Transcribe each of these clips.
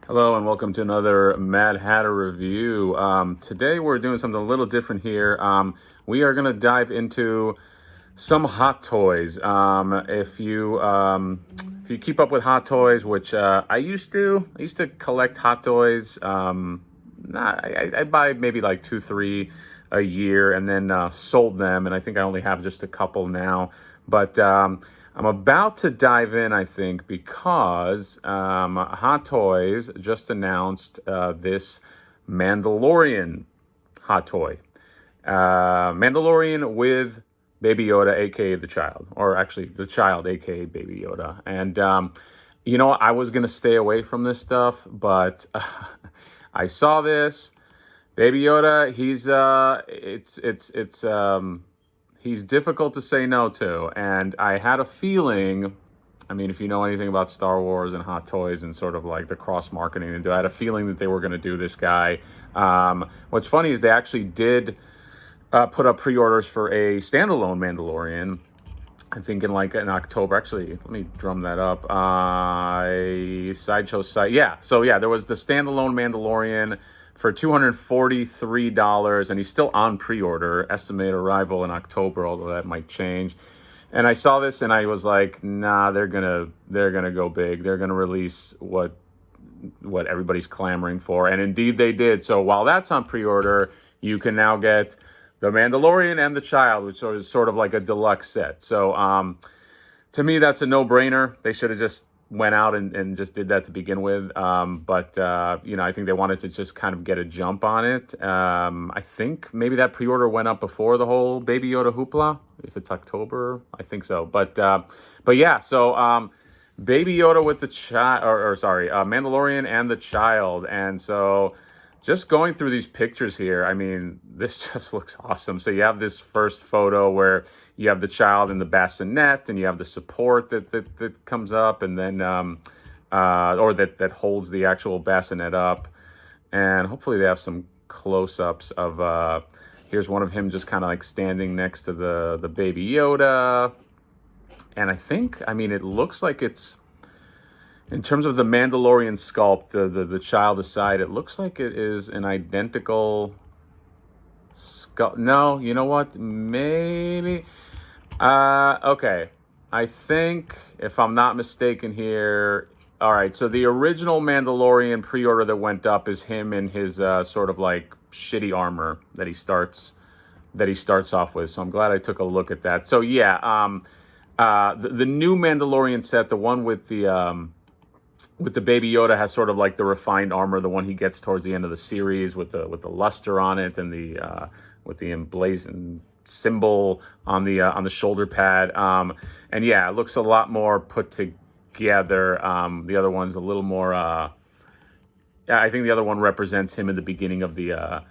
Hello and welcome to another Mad Hatter review. Today we're doing something a little different here. We are going to dive into some Hot Toys. If you keep up with Hot Toys, which I used to collect Hot Toys. I buy maybe like two, three a year, and then sold them. And I think I only have just a couple now. But I'm about to dive in, I think, because Hot Toys just announced this Mandalorian Hot Toy. Mandalorian with Baby Yoda, aka the child, or actually the child, aka Baby Yoda. And I was gonna stay away from this stuff, but I saw this Baby Yoda. He's difficult to say no to, and I had a feeling. I mean, if you know anything about Star Wars and Hot Toys and sort of like the cross marketing, and I had a feeling that they were going to do this guy. What's funny is they actually did put up pre-orders for a standalone Mandalorian. I think in October. Actually, let me drum that up. Sideshow site. Yeah. So yeah, there was the standalone Mandalorian for $243, and he's still on pre-order. Estimated arrival in October, although that might change. And I saw this and I was like, nah, they're gonna go big. They're gonna release what everybody's clamoring for, and indeed they did. So while that's on pre-order, you can now get the Mandalorian and the Child, which is sort of like a deluxe set. So to me, that's a no-brainer. They should have just went out and just did that to begin with. But I think they wanted to just kind of get a jump on it. I think maybe that pre-order went up before the whole Baby Yoda hoopla. If it's October, I think so. But yeah, so Baby Yoda with the child, Mandalorian and the Child. And so just going through these pictures here, I mean, this just looks awesome. So you have this first photo where you have the child in the bassinet, and you have the support that comes up, and then that holds the actual bassinet up. And hopefully they have some close-ups of here's one of him just kind of like standing next to the Baby Yoda. And it looks like it's, in terms of the Mandalorian sculpt, the child aside, it looks like it is an identical sculpt. No, you know what? Maybe. Okay. I think, if I'm not mistaken here, all right. So the original Mandalorian pre-order that went up is him in his sort of like shitty armor that he starts off with. So I'm glad I took a look at that. So yeah, the new Mandalorian set, the one with the Baby Yoda, has sort of like the refined armor, the one he gets towards the end of the series with the luster on it, and with the emblazoned symbol on the shoulder pad. And yeah, it looks a lot more put together. The other one's a little more. I think the other one represents him in the beginning of the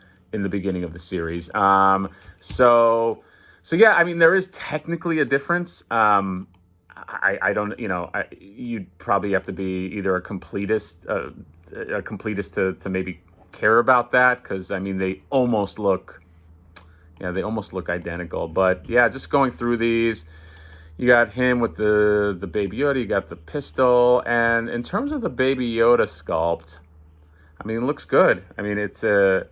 series. So yeah, I mean, there is technically a difference. I don't, you'd probably have to be either a completist to maybe care about that, because I mean they almost look identical. But yeah, just going through these, you got him with the Baby Yoda, you got the pistol, and in terms of the Baby Yoda sculpt, I mean, it looks good. I mean, it's a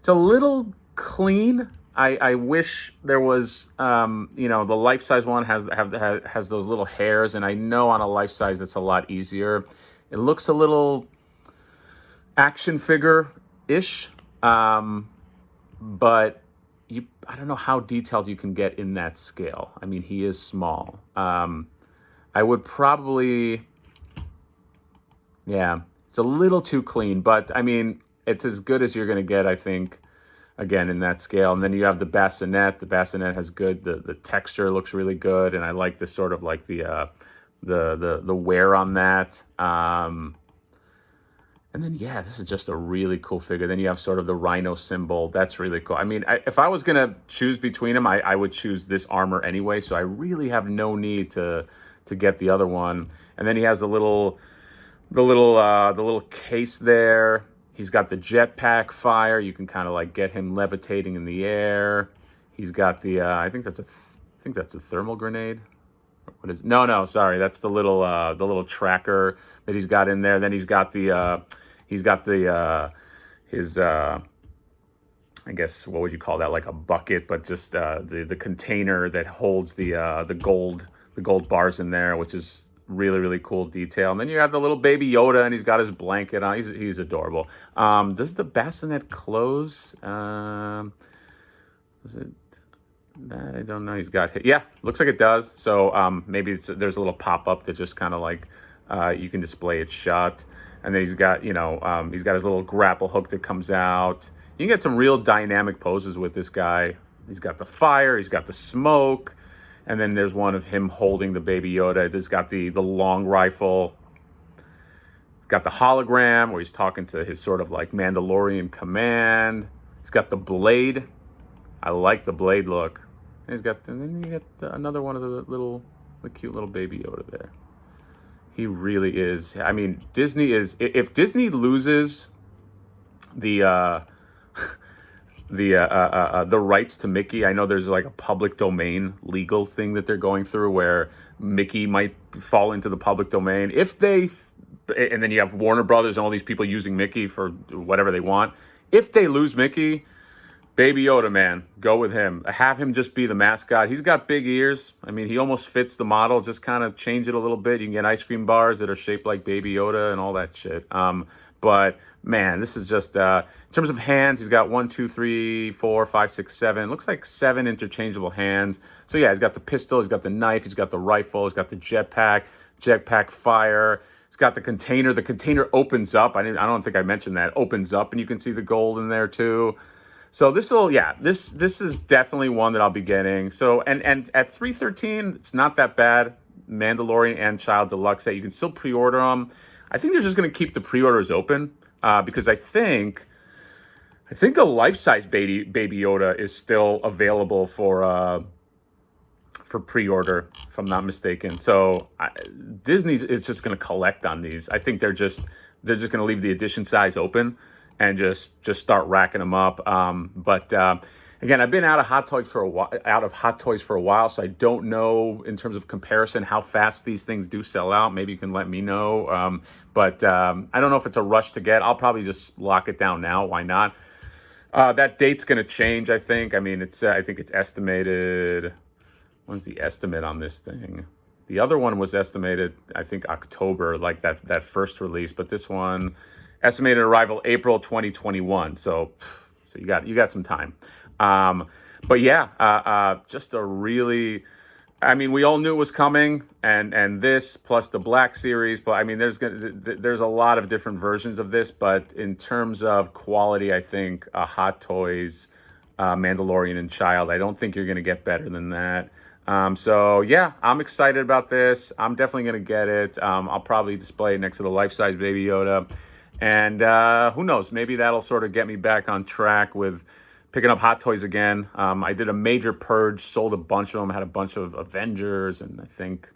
little clean. I wish there was, the life-size one has those little hairs, and I know on a life-size it's a lot easier. It looks a little action figure-ish, but I don't know how detailed you can get in that scale. I mean, he is small. I would probably, yeah, it's a little too clean, but I mean, it's as good as you're going to get, I think, again, in that scale. And then you have the bassinet. The bassinet has the texture looks really good, and I like the sort of like the wear on that. And then yeah, this is just a really cool figure. Then you have sort of the rhino symbol. That's really cool. I mean, if I was gonna choose between them, I would choose this armor anyway. So I really have no need to get the other one. And then he has the little case there. He's got the jetpack fire. You can kind of like get him levitating in the air. He's got the I think that's a thermal grenade. What is? No, sorry. That's the little tracker that he's got in there. Then he's got his I guess what would you call that? Like a bucket, but just the container that holds the gold bars in there, which is really cool detail. And then you have the little baby Yoda, and he's got his blanket on. He's adorable. Does the bassinet close? Is it that? I don't know. He's got, yeah, looks like it does. So maybe there's a little pop up that just kind of like you can display it shut. And then he's got he's got his little grapple hook that comes out. You can get some real dynamic poses with this guy. He's got the fire, he's got the smoke, and then there's one of him holding the baby Yoda. He's got the long rifle. He's got the hologram where he's talking to his sort of like Mandalorian command. He's got the blade. I like the blade look. And then you get another one of the cute little baby Yoda there. He really is. I mean, Disney is. If Disney loses the rights to Mickey, I know there's like a public domain legal thing that they're going through where Mickey might fall into the public domain. And then you have Warner Brothers and all these people using Mickey for whatever they want. If they lose Mickey, Baby Yoda, man, go with him. Have him just be the mascot. He's got big ears. I mean, he almost fits the model. Just kind of change it a little bit. You can get ice cream bars that are shaped like Baby Yoda and all that shit. But man, this is just in terms of hands. He's got 1, 2, 3, 4, 5, 6, 7. Looks like 7 interchangeable hands. So yeah, he's got the pistol. He's got the knife. He's got the rifle. He's got the jetpack fire. He's got the container. The container opens up. I don't think I mentioned that. Opens up, and you can see the gold in there too. So this is definitely one that I'll be getting. So and at $313, it's not that bad. Mandalorian and Child Deluxe set. You can still pre-order them. I think they're just going to keep the pre-orders open because I think the life-size baby Yoda is still available for pre-order, if I'm not mistaken. So Disney is just going to collect on these. I think they're just going to leave the edition size open and just start racking them up. But again, I've been out of Hot Toys for a while, so I don't know in terms of comparison how fast these things do sell out. Maybe you can let me know. But I don't know if it's a rush to get. I'll probably just lock it down now. Why not? That date's going to change, I think. I mean, I think it's estimated. When's the estimate on this thing? The other one was estimated, I think, October, like that first release. But this one, estimated arrival April 2021. So you got some time. But yeah, just a really, I mean, we all knew it was coming, and this plus the Black Series. But I mean, there's a lot of different versions of this. But in terms of quality, I think Hot Toys, Mandalorian and Child, I don't think you're gonna get better than that. So yeah, I'm excited about this. I'm definitely gonna get it. I'll probably display it next to the life-size Baby Yoda. And who knows, maybe that'll sort of get me back on track with picking up Hot Toys again. I did a major purge, sold a bunch of them, had a bunch of Avengers and I think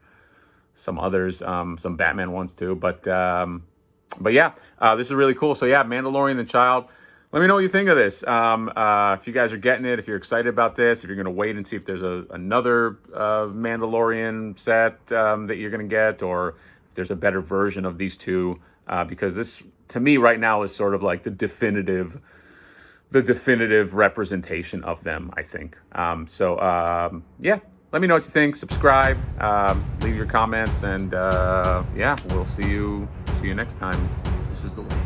some others, some Batman ones too. But yeah, this is really cool. So yeah, Mandalorian and Child. Let me know what you think of this. If you guys are getting it, if you're excited about this, if you're going to wait and see if there's another Mandalorian set that you're going to get, or if there's a better version of these two. Because this, to me, right now is sort of like the definitive representation of them, I think. Yeah, let me know what you think. Subscribe, leave your comments, and yeah, we'll see you next time. This is the way.